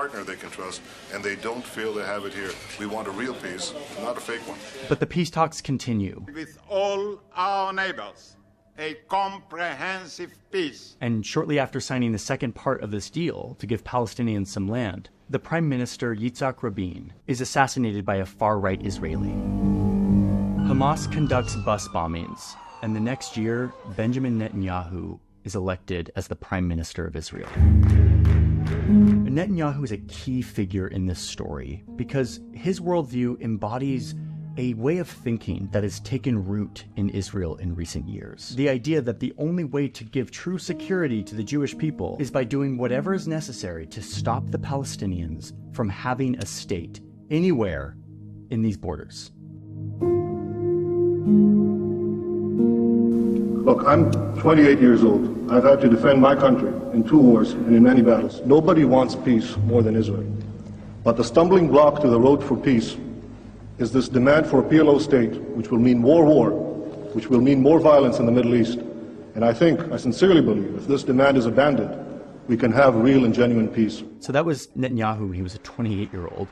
partner they can trust, and they don't feel they have it here. We want a real peace, not a fake one. But the peace talks continue. With all our neighbors, a comprehensive peace. And shortly after signing the second part of this deal to give Palestinians some land, the Prime Minister Yitzhak Rabin is assassinated by a far-right Israeli. Hamas conducts bus bombings, and the next year, Benjamin Netanyahu is elected as the Prime Minister of Israel. Netanyahu is a key figure in this story because his worldview embodies a way of thinking that has taken root in Israel in recent years. The idea that the only way to give true security to the Jewish people is by doing whatever is necessary to stop the Palestinians from having a state anywhere in these borders. Look, I'm 28 years old. I've had to defend my country in 2 wars and in many battles. Nobody wants peace more than Israel. But the stumbling block to the road for peace is this demand for a PLO state, which will mean more war, which will mean more violence in the Middle East. And I sincerely believe, if this demand is abandoned, we can have real and genuine peace. So that was Netanyahu. He was a 28-year-old.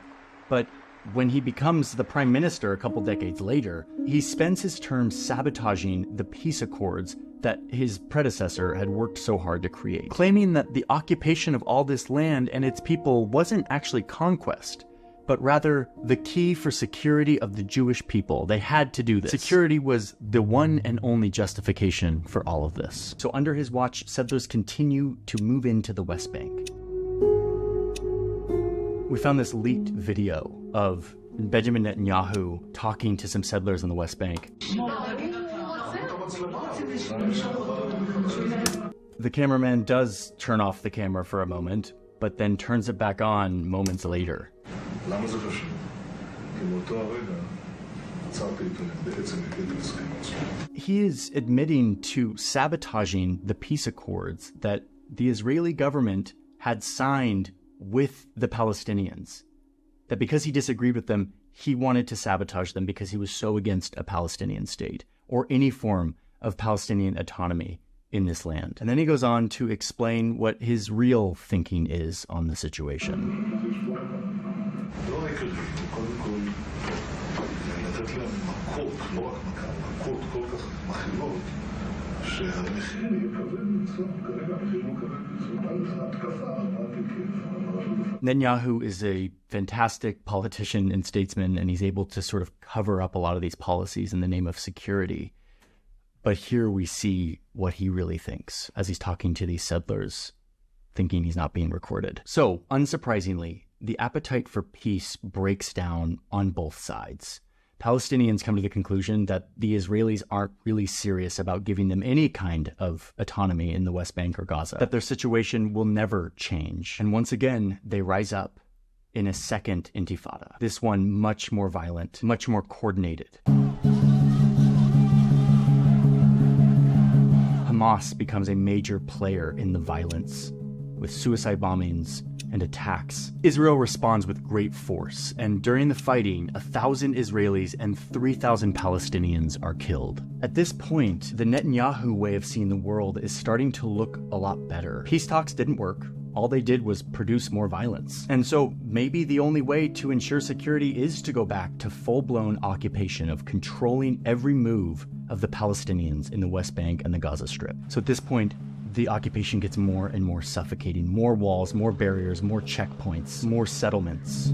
But when he becomes the prime minister a couple decades later, he spends his term sabotaging the peace accords that his predecessor had worked so hard to create, claiming that the occupation of all this land and its people wasn't actually conquest, but rather the key for security of the Jewish people. They had to do this. Security was the one and only justification for all of this. So under his watch, settlers continue to move into the West Bank. We found this leaked video of Benjamin Netanyahu talking to some settlers in the West Bank. The cameraman does turn off the camera for a moment, but then turns it back on moments later. He is admitting to sabotaging the peace accords that the Israeli government had signed with the Palestinians. That because he disagreed with them, he wanted to sabotage them because he was so against a Palestinian state or any form of Palestinian autonomy in this land. And then he goes on to explain what his real thinking is on the situation. Netanyahu is a fantastic politician and statesman, and he's able to sort of cover up a lot of these policies in the name of security. But here we see what he really thinks as he's talking to these settlers, thinking he's not being recorded. So, unsurprisingly, the appetite for peace breaks down on both sides. Palestinians come to the conclusion that the Israelis aren't really serious about giving them any kind of autonomy in the West Bank or Gaza, that their situation will never change. And once again, they rise up in a second intifada, this one much more violent, much more coordinated. Hamas becomes a major player in the violence, with suicide bombings and attacks. Israel responds with great force, and during the fighting, 1,000 Israelis and 3,000 Palestinians are killed. At this point, the Netanyahu way of seeing the world is starting to look a lot better. Peace talks didn't work. All they did was produce more violence. And so maybe the only way to ensure security is to go back to full-blown occupation of controlling every move of the Palestinians in the West Bank and the Gaza Strip. So at this point, the occupation gets more and more suffocating. More walls, more barriers, more checkpoints, more settlements.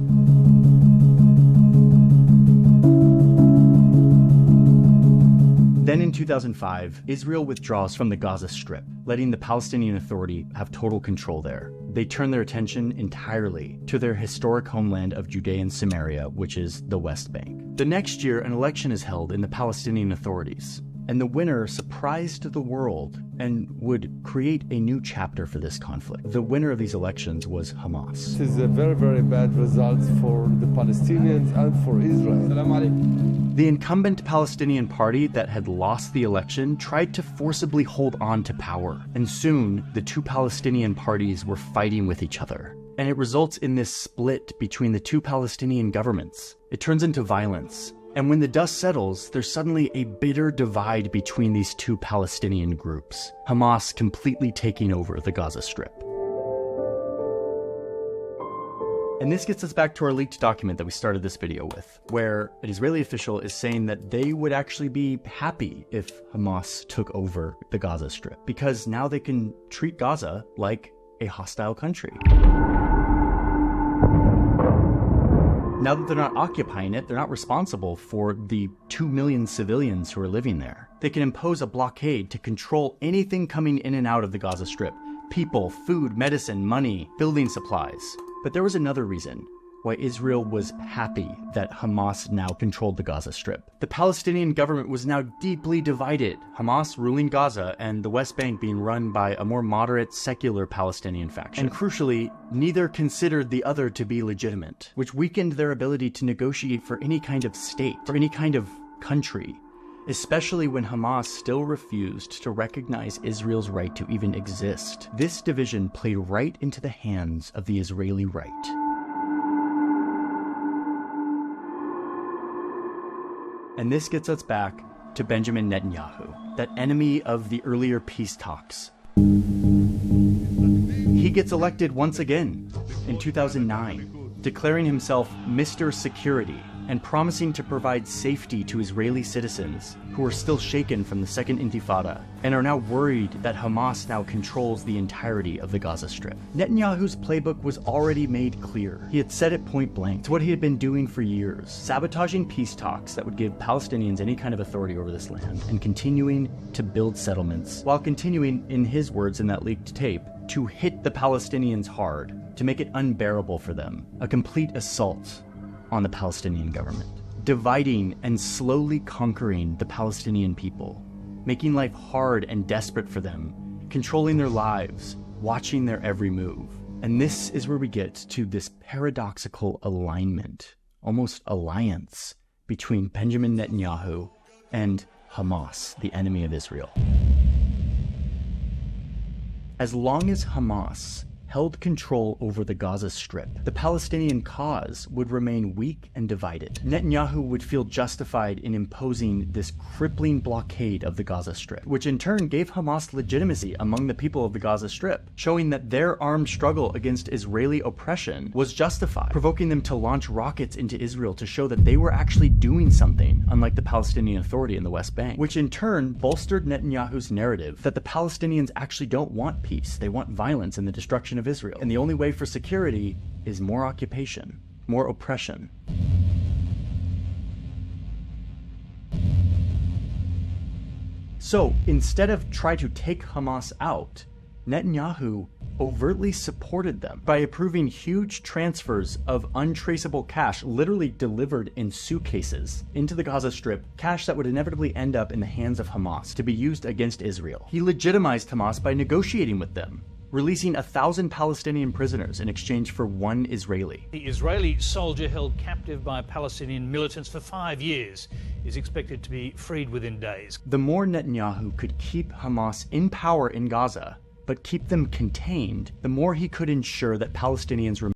Then in 2005, Israel withdraws from the Gaza Strip, letting the Palestinian Authority have total control there. They turn their attention entirely to their historic homeland of Judea and Samaria, which is the West Bank. The next year, an election is held in the Palestinian authorities, and the winner surprised the world and would create a new chapter for this conflict. The winner of these elections was Hamas. This is a very, very bad result for the Palestinians and for Israel. The incumbent Palestinian party that had lost the election tried to forcibly hold on to power, and soon the two Palestinian parties were fighting with each other. And it results in this split between the two Palestinian governments. It turns into violence. And when the dust settles, there's suddenly a bitter divide between these two Palestinian groups, Hamas completely taking over the Gaza Strip. And this gets us back to our leaked document that we started this video with, where an Israeli official is saying that they would actually be happy if Hamas took over the Gaza Strip, because now they can treat Gaza like a hostile country. Now that they're not occupying it, they're not responsible for the 2 million civilians who are living there. They can impose a blockade to control anything coming in and out of the Gaza Strip: people, food, medicine, money, building supplies. But there was another reason why Israel was happy that Hamas now controlled the Gaza Strip. The Palestinian government was now deeply divided, Hamas ruling Gaza and the West Bank being run by a more moderate, secular Palestinian faction. And crucially, neither considered the other to be legitimate, which weakened their ability to negotiate for any kind of state, for any kind of country, especially when Hamas still refused to recognize Israel's right to even exist. This division played right into the hands of the Israeli right. And this gets us back to Benjamin Netanyahu, that enemy of the earlier peace talks. He gets elected once again in 2009, declaring himself Mr. Security and promising to provide safety to Israeli citizens who are still shaken from the Second Intifada and are now worried that Hamas now controls the entirety of the Gaza Strip. Netanyahu's playbook was already made clear. He had said it point blank. It's what he had been doing for years, sabotaging peace talks that would give Palestinians any kind of authority over this land and continuing to build settlements, while continuing, in his words in that leaked tape, to hit the Palestinians hard, to make it unbearable for them. A complete assault on the Palestinian government, dividing and slowly conquering the Palestinian people, making life hard and desperate for them, controlling their lives, watching their every move. And this is where we get to this paradoxical alignment, almost alliance, between Benjamin Netanyahu and Hamas, the enemy of Israel. As long as Hamas held control over the Gaza Strip, the Palestinian cause would remain weak and divided. Netanyahu would feel justified in imposing this crippling blockade of the Gaza Strip, which in turn gave Hamas legitimacy among the people of the Gaza Strip, showing that their armed struggle against Israeli oppression was justified, provoking them to launch rockets into Israel to show that they were actually doing something, unlike the Palestinian Authority in the West Bank, which in turn bolstered Netanyahu's narrative that the Palestinians actually don't want peace, they want violence and the destruction of Israel. And the only way for security is more occupation, more oppression. So instead of try to take Hamas out, Netanyahu overtly supported them by approving huge transfers of untraceable cash, literally delivered in suitcases, into the Gaza Strip, cash that would inevitably end up in the hands of Hamas to be used against Israel. He legitimized Hamas by negotiating with them, releasing 1,000 Palestinian prisoners in exchange for 1 Israeli. The Israeli soldier held captive by Palestinian militants for 5 years is expected to be freed within days. The more Netanyahu could keep Hamas in power in Gaza, but keep them contained, the more he could ensure that Palestinians remained